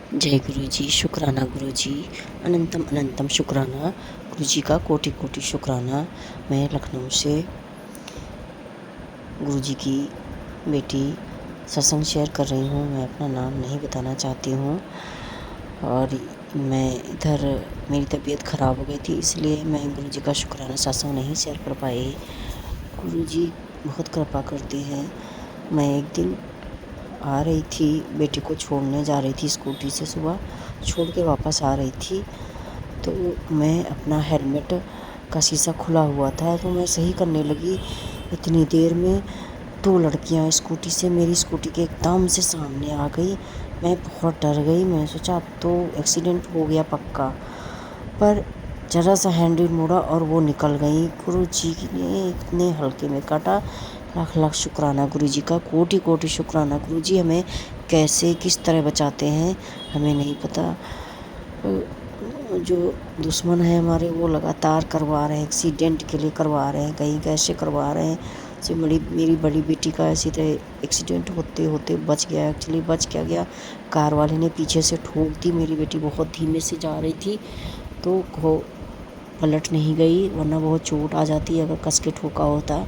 जय गुरु जी, शुक्राना गुरु जी, अनंतम अनंतम शुक्राना गुरु जी का, कोटि कोटि शुक्राना। मैं लखनऊ से गुरु जी की बेटी सत्संग शेयर कर रही हूँ। मैं अपना नाम नहीं बताना चाहती हूँ और मैं इधर मेरी तबीयत ख़राब हो गई थी, इसलिए मैं गुरु जी का शुक्राना सत्संग नहीं शेयर कर पाई। गुरु जी बहुत कृपा करते हैं। मैं एक दिन आ रही थी, बेटी को छोड़ने जा रही थी, स्कूटी से सुबह छोड़ के वापस आ रही थी, तो मैं अपना हेलमेट का शीशा खुला हुआ था तो मैं सही करने लगी। इतनी देर में दो लड़कियां स्कूटी से मेरी स्कूटी के एकदम से सामने आ गई। मैं बहुत डर गई। मैं सोचा अब तो एक्सीडेंट हो गया पक्का, पर ज़रा सा हैंडल मोड़ा और वो निकल गई। गुरु जी ने इतने हल्के में काटा। लाख लाख शुक्राना गुरु जी का, कोटि कोटि शुक्राना। गुरु जी हमें कैसे किस तरह बचाते हैं हमें नहीं पता। जो दुश्मन है हमारे वो लगातार करवा रहे हैं, एक्सीडेंट के लिए करवा रहे हैं, कहीं कैसे करवा रहे हैं। से मेरी बड़ी बेटी का ऐसी तरह एक्सीडेंट होते होते बच गया। एक्चुअली बच क्या गया, कार वाले ने पीछे से ठोक दी। मेरी बेटी बहुत धीमे से जा रही थी तो पलट नहीं गई, वरना बहुत चोट आ जाती अगर कस के ठोका होता।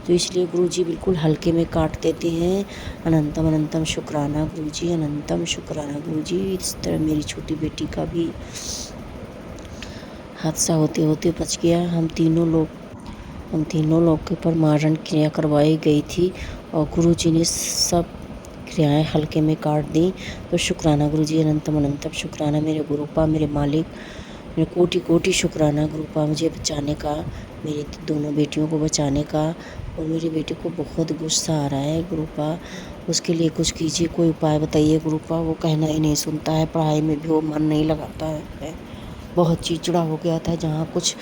तो इसलिए गुरु जी बिल्कुल हल्के में काट देते हैं। अनंतम अनंतम शुक्राना गुरु जी, अनंतम शुक्राना गुरु जी। इस तरह मेरी छोटी बेटी का भी हादसा होते होते बच गया। हम तीनों लोग के ऊपर मारण क्रिया करवाई गई थी और गुरु जी ने सब क्रियाएं हल्के में काट दी। तो शुक्राना गुरु जी, अनंतम अनंतम शुक्राना। मेरे गुरुपा, मेरे मालिक, मेरे कोटि कोटि शुक्राना गुरुपा, मुझे बचाने का, मेरी दोनों बेटियों को बचाने का। और मेरी बेटी को बहुत गुस्सा आ रहा है गुरुपा, उसके लिए कुछ कीजिए, कोई उपाय बताइए गुरुपा। वो कहना ही नहीं सुनता है, पढ़ाई में भी वो मन नहीं लगाता है। बहुत चिड़चिड़ा हो गया था। जहाँ कुछ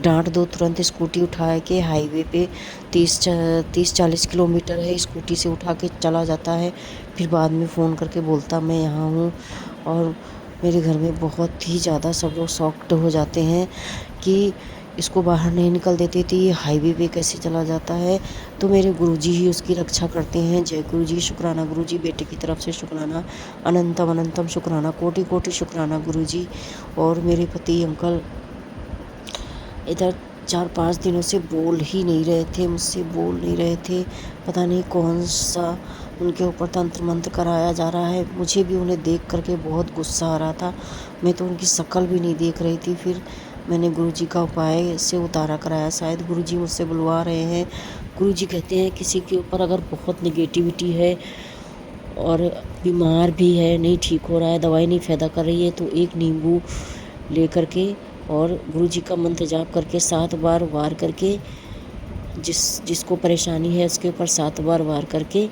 डांट दो तुरंत स्कूटी उठा के हाईवे पे 30-40 किलोमीटर है, स्कूटी से उठा के चला जाता है। फिर बाद में फ़ोन करके बोलता मैं यहाँ हूँ। और मेरे घर में बहुत ही ज़्यादा सब लोग शॉक्ड हो जाते हैं कि इसको बाहर नहीं निकल देती थी, हाईवे पे कैसे चला जाता है। तो मेरे गुरुजी ही उसकी रक्षा करते हैं। जय गुरु जी, शुक्राना गुरु जी, बेटे की तरफ से शुक्राना, अनंतम अनंतम शुक्राना, कोटि कोटि शुक्राना गुरु जी। और मेरे पति अंकल इधर 4-5 दिनों से बोल ही नहीं रहे थे, मुझसे बोल नहीं रहे थे। पता नहीं कौन सा उनके ऊपर तंत्र मंत्र कराया जा रहा है। मुझे भी उन्हें देख करके बहुत गुस्सा आ रहा था। मैं तो उनकी शक्ल भी नहीं देख रही थी। फिर मैंने गुरुजी का उपाय से उतारा कराया। शायद गुरुजी मुझसे बुलवा रहे हैं। गुरुजी कहते हैं किसी के ऊपर अगर बहुत नेगेटिविटी है और बीमार भी है, नहीं ठीक हो रहा है, दवाई नहीं फ़ायदा कर रही है, तो एक नींबू ले करके और गुरुजी का मंत्र जाप करके 7 बार वार करके, जिसको परेशानी है उसके ऊपर 7 बार वार करके,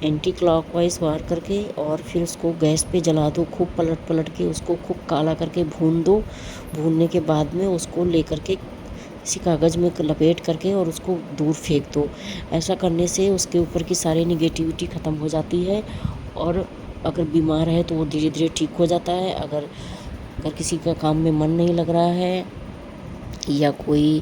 एंटी क्लॉकवाइज वार करके, और फिर उसको गैस पे जला दो। खूब पलट पलट के उसको खूब काला करके भून दो। भूनने के बाद में उसको ले करके किसी कागज़ में लपेट करके और उसको दूर फेंक दो। ऐसा करने से उसके ऊपर की सारी निगेटिविटी ख़त्म हो जाती है और अगर बीमार है तो वो धीरे धीरे ठीक हो जाता है। अगर किसी का काम में मन नहीं लग रहा है या कोई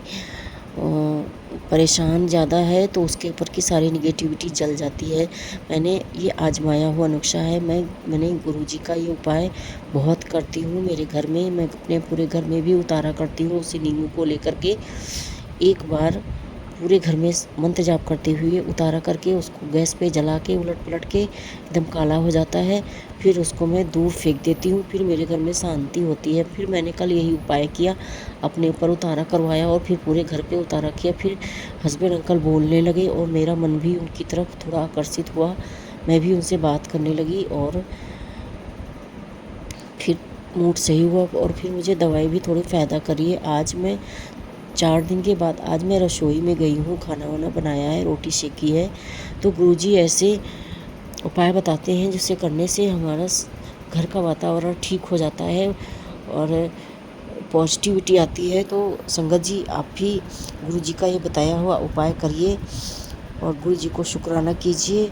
परेशान ज़्यादा है तो उसके ऊपर की सारी निगेटिविटी जल जाती है। मैंने ये आजमाया हुआ नुस्खा है। मैंने गुरुजी का ये उपाय बहुत करती हूँ मेरे घर में। मैं अपने पूरे घर में भी उतारा करती हूँ। उसी नींबू को लेकर के एक बार पूरे घर में मंत्र जाप करते हुए उतारा करके उसको गैस पे जला के उलट पलट के एकदम काला हो जाता है। फिर उसको मैं दूर फेंक देती हूँ। फिर मेरे घर में शांति होती है। फिर मैंने कल यही उपाय किया, अपने ऊपर उतारा करवाया और फिर पूरे घर पे उतारा किया। फिर हस्बैंड अंकल बोलने लगे और मेरा मन भी उनकी तरफ थोड़ा आकर्षित हुआ। मैं भी उनसे बात करने लगी और फिर मूड सही हुआ और फिर मुझे दवाई भी थोड़ी फ़ायदा करी है। आज मैं 4 दिन के बाद आज मैं रसोई में गई हूँ, खाना वाना बनाया है, रोटी सेकी है। तो गुरुजी ऐसे उपाय बताते हैं जिसे करने से हमारा घर का वातावरण ठीक हो जाता है और पॉजिटिविटी आती है। तो संगत जी आप भी गुरुजी का ये बताया हुआ उपाय करिए और गुरुजी को शुक्राना कीजिए।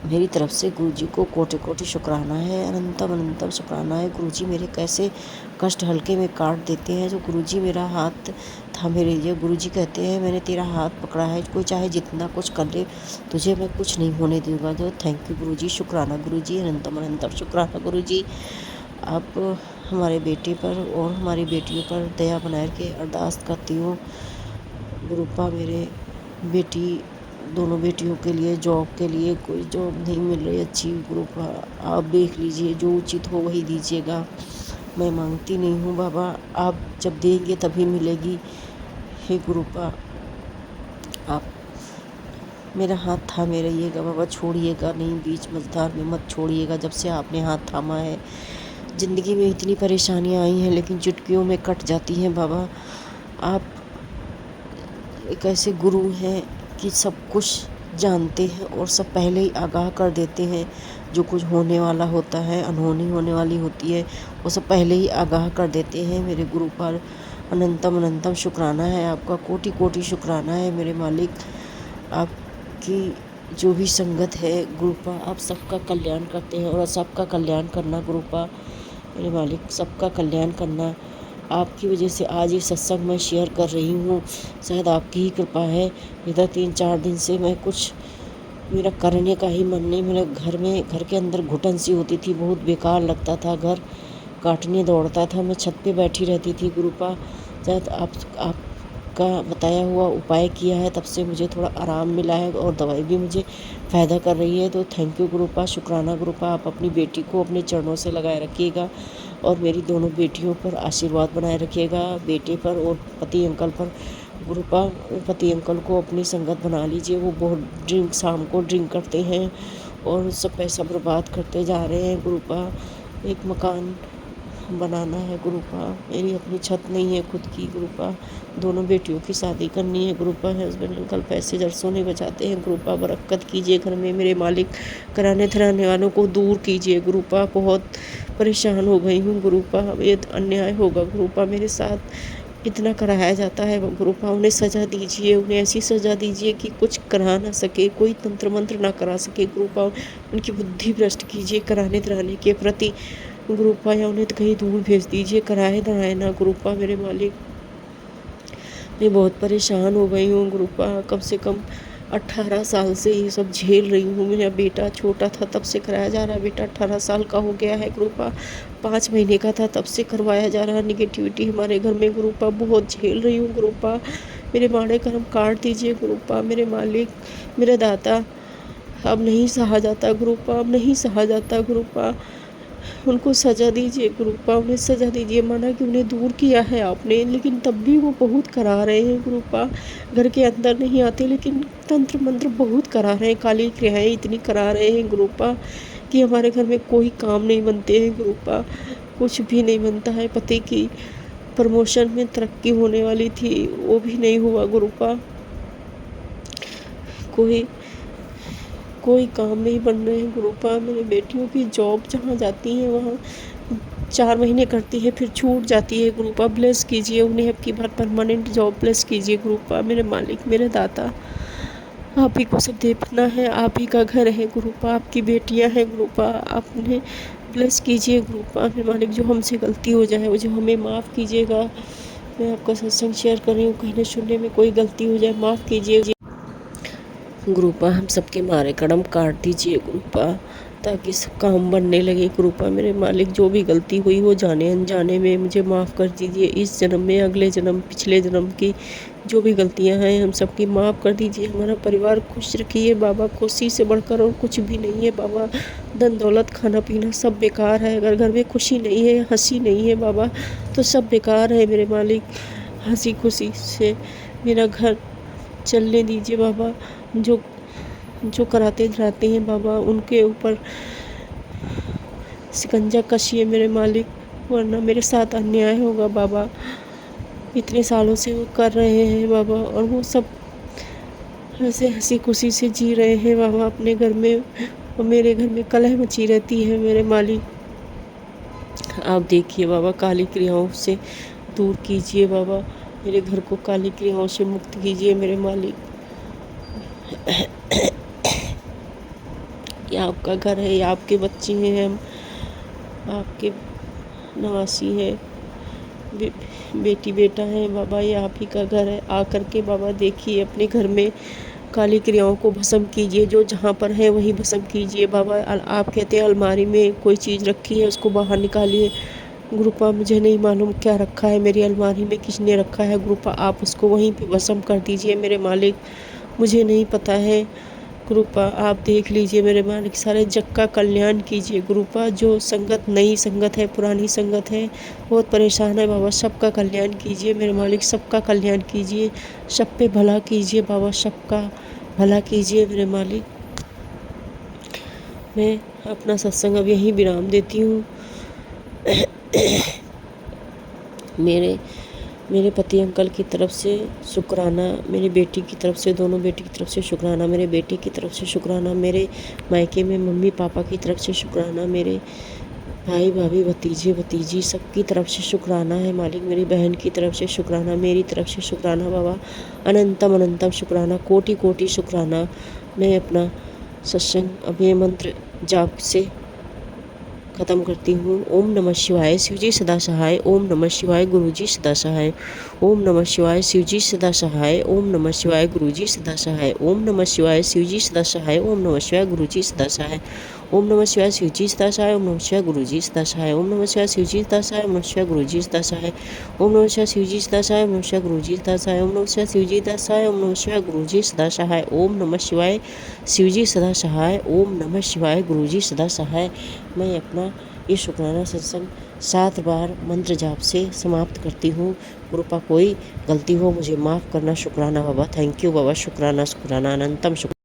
मेरी तरफ से गुरुजी को कोटि कोटि शुक्राना है, अनंतम अनंतम शुक्राना है। गुरुजी मेरे कैसे कष्ट हल्के में काट देते हैं। जो गुरुजी मेरा हाथ था मेरे लिए, गुरुजी कहते हैं मैंने तेरा हाथ पकड़ा है, कोई चाहे जितना कुछ कर ले तुझे मैं कुछ नहीं होने दूंगा। तो थैंक यू गुरुजी, शुक्राना गुरुजी, अनंतम अनंतम शुक्राना गुरुजी। आप हमारे बेटे पर और हमारी बेटियों पर दया बनाए के अरदास करती हूँ। गुरुपा मेरे बेटी दोनों बेटियों के लिए जॉब के लिए कोई जॉब नहीं मिल रही अच्छी। गुरुपा आप देख लीजिए, जो उचित हो वही दीजिएगा। मैं मांगती नहीं हूँ बाबा, आप जब देंगे तभी मिलेगी। हे गुरुपा आप मेरा हाथ थामे रहिएगा बाबा, छोड़िएगा नहीं, बीच मझधार में मत छोड़िएगा। जब से आपने हाथ थामा है ज़िंदगी में इतनी परेशानियाँ आई हैं लेकिन चुटकियों में कट जाती हैं बाबा। आप एक ऐसे गुरु हैं कि सब कुछ जानते हैं और सब पहले ही आगाह कर देते हैं। जो कुछ होने वाला होता है, अनहोनी होने वाली होती है, वो सब पहले ही आगाह कर देते हैं। मेरे गुरु पर अनंतम अनंतम शुक्राना है आपका, कोटि कोटि शुक्राना है मेरे मालिक। आपकी जो भी संगत है गुरुपा, आप सबका कल्याण करते हैं और सबका कल्याण करना गुरुपा मेरे मालिक, सबका कल्याण करना। आपकी वजह से आज ये सत्संग मैं शेयर कर रही हूँ, शायद आपकी ही कृपा है। इधर 3-4 दिन से मैं कुछ मेरा करने का ही मन नहीं। मेरे घर के अंदर घुटन सी होती थी, बहुत बेकार लगता था, घर काटने दौड़ता था। मैं छत पे बैठी रहती थी गुरुपा। शायद आपका बताया हुआ उपाय किया है, तब से मुझे थोड़ा आराम मिला है और दवाई भी मुझे फ़ायदा कर रही है। तो थैंक यू गुरुपा, शुक्राना गुरुपा। आप अपनी बेटी को अपने चरणों से लगाए रखिएगा और मेरी दोनों बेटियों पर आशीर्वाद बनाए रखिएगा, बेटे पर और पति अंकल पर। गुरुपा पति अंकल को अपनी संगत बना लीजिए, वो बहुत शाम को ड्रिंक करते हैं और सब पैसा बर्बाद करते जा रहे हैं। गुरुपा एक मकान बनाना है गुरुपा, मेरी अपनी छत नहीं है खुद की गुरुपा। दोनों बेटियों की शादी करनी है गुरुपा। हस्बैंड अंकल पैसे जरसों नहीं बचाते हैं गुरुपा। बरकत कीजिए घर में मेरे मालिक, कराने धराने वालों को दूर कीजिए गुरुपा। बहुत परेशान हो गई हूँ गुरुपा, ये अन्याय होगा गुरुपा, मेरे साथ इतना कराया जाता है गुरुपा। उन्हें सज़ा दीजिए, उन्हें ऐसी सज़ा दीजिए कि कुछ करा ना सके, कोई तंत्र मंत्र ना करा सके गुरुपा। उनकी बुद्धि भ्रष्ट कीजिए कराने धराने के प्रति गुरुपा, या उन्हें कहीं दूर भेज दीजिए, कराए धराए ना गुरुपा मेरे मालिक। मैं बहुत परेशान हो गई हूँ गुरुपा, कम से कम 18 साल से ये सब झेल रही हूँ। मेरा बेटा छोटा था तब से कराया जा रहा है, बेटा 18 साल का हो गया है गुरुपा, 5 महीने का था तब से करवाया जा रहा है। निगेटिविटी हमारे घर में गुरुपा, बहुत झेल रही हूँ गुरुपा। मेरे माड़े कर्म काट दीजिए गुरुपा मेरे मालिक, मेरे दाता। अब नहीं सहा जाता गुरुपा, अब नहीं सहा जाता गुरुपा। उनको सज़ा दीजिए गुरुपा, उन्हें सज़ा दीजिए। माना कि उन्हें दूर किया है आपने, लेकिन तब भी वो बहुत करा रहे हैं गुरुपा। घर के अंदर नहीं आते लेकिन तंत्र मंत्र बहुत करा रहे हैं, काली क्रियाएं इतनी करा रहे हैं गुरुपा कि हमारे घर में कोई काम नहीं बनते हैं गुरुपा, कुछ भी नहीं बनता है। पति की प्रमोशन में तरक्की होने वाली थी, वो भी नहीं हुआ गुरुपा। कोई काम नहीं बन रहे हैं गुरुपा। मेरी बेटियों की जॉब जहाँ जाती हैं वहाँ 4 महीने करती है फिर छूट जाती है गुरुपा। ब्लेस कीजिए उन्हें, अब की बार परमानेंट जॉब ब्लेस कीजिए गुरुपा मेरे मालिक, मेरे दाता। आप ही को सब देखना है, आप ही का घर है गुरुपा, आपकी बेटियां हैं गुरुपा, आप उन्हें ब्लेस कीजिए गुरुपा मेरे मालिक। जो हमसे गलती हो जाए वो जो हमें माफ़ कीजिएगा। मैं आपका सत्संग शेयर कर रही हूँ, कहने सुनने में कोई गलती हो जाए माफ़ कीजिए गुरुपा। हम सबके मारे कड़म काट दीजिए गुरुपा, ताकि सब काम बनने लगे गुरुपा मेरे मालिक। जो भी गलती हुई हो जाने अनजाने में मुझे माफ़ कर दीजिए, इस जन्म में, अगले जन्म, पिछले जन्म की जो भी गलतियां हैं हम सबकी माफ़ कर दीजिए। हमारा परिवार खुश रखिए बाबा, खुशी से बढ़कर और कुछ भी नहीं है बाबा। धन दौलत खाना पीना सब बेकार है, अगर घर में खुशी नहीं है, हंसी नहीं है बाबा, तो सब बेकार है मेरे मालिक। हंसी खुशी से मेरा घर चलने दीजिए बाबा। जो कराते धराते हैं बाबा उनके ऊपर शिकंजा कसिए मेरे मालिक, वरना मेरे साथ अन्याय होगा बाबा। इतने सालों से वो कर रहे हैं बाबा और वो सब ऐसे हंसी खुशी से जी रहे हैं बाबा अपने घर में, और मेरे घर में कलह मची रहती है मेरे मालिक। आप देखिए बाबा, काली क्रियाओं से दूर कीजिए बाबा, मेरे घर को काली क्रियाओं से मुक्त कीजिए मेरे मालिक। ये आपका घर है, ये आपके बच्चे हैं, हम आपके नवासी है, बे, बेटी बेटा है बाबा, ये आप ही का घर है। आकर के बाबा देखिए अपने घर में काली क्रियाओं को भस्म कीजिए, जो जहाँ पर है वहीं भस्म कीजिए बाबा। आप कहते हैं अलमारी में कोई चीज़ रखी है उसको बाहर निकालिए। गुरुपा मुझे नहीं मालूम क्या रखा है मेरी अलमारी में, किसने रखा है। गुरुपा आप उसको वहीं पे भस्म कर दीजिए मेरे मालिक, मुझे नहीं पता है। गुरुपा आप देख लीजिए मेरे मालिक, सारे जग का कल्याण कीजिए। गुरुपा जो संगत नई संगत है, पुरानी संगत है, बहुत परेशान है बाबा, सबका कल्याण कीजिए मेरे मालिक, सबका कल्याण कीजिए, सब पे भला कीजिए बाबा, सबका भला कीजिए मेरे मालिक। मैं अपना सत्संग अब यहीं विराम देती हूँ। मेरे पति अंकल की तरफ से शुक्राना, मेरी बेटी की तरफ से, दोनों बेटी की तरफ से शुक्राना, मेरे बेटे की तरफ से शुक्राना, मेरे मायके में मम्मी पापा की तरफ से शुक्राना, मेरे भाई भाभी भतीजे भतीजी सबकी तरफ से शुक्राना है मालिक। मेरी बहन की तरफ से शुक्राना, मेरी तरफ से शुक्राना बाबा, अनंतम अनंतम शुक्राना, कोटि कोटि शुक्राना। मैं अपना सत्संग अभय मंत्र जाप से ख़त्म करती हूँ। ओम नमः शिवाय, शिवजी सदा सहाय। ओम नमः शिवाय, गुरुजी सदा सहाय। ओम नमः शिवाय, शिवजी सदा सहाय। ओम नमः शिवाय, गुरुजी सदा सहाय। ओम नमः शिवाय, शिवजी सदा सहाय। ओम नमः शिवाय, गुरुजी सदा सहाय। ओम नमः शिवाय, शिवजी सदा सहाय। ओम नमः शिवाय, गुरुजी सदा सहाय। ओम नमः शिवाय, शिवजी सदा सहाय। ओम नमः शिवाय, गुरुजी सदा सहाय। ओम नमः शिवाय, शिवजी सदा सहाय। ओम नमः शिवाय, गुरुजी सदा सहाय। ओम नमः शिवाय, शिवजी सदा सहाय। ओम नमः शिवाय, गुरुजी सदा सहाय। ओम नमः शिवाय, शिवजी सदा सहाय। ओम नमः शिवाय, गुरुजी सदा सहाय। मैं अपना ये शुक्राना सत्संग 7 बार मंत्र जाप से समाप्त करती हूँ। कृपा कोई गलती हो मुझे माफ़ करना। शुक्राना बाबा, थैंक यू बाबा, शुक्राना शुक्राना, अनंतम शुक्राना।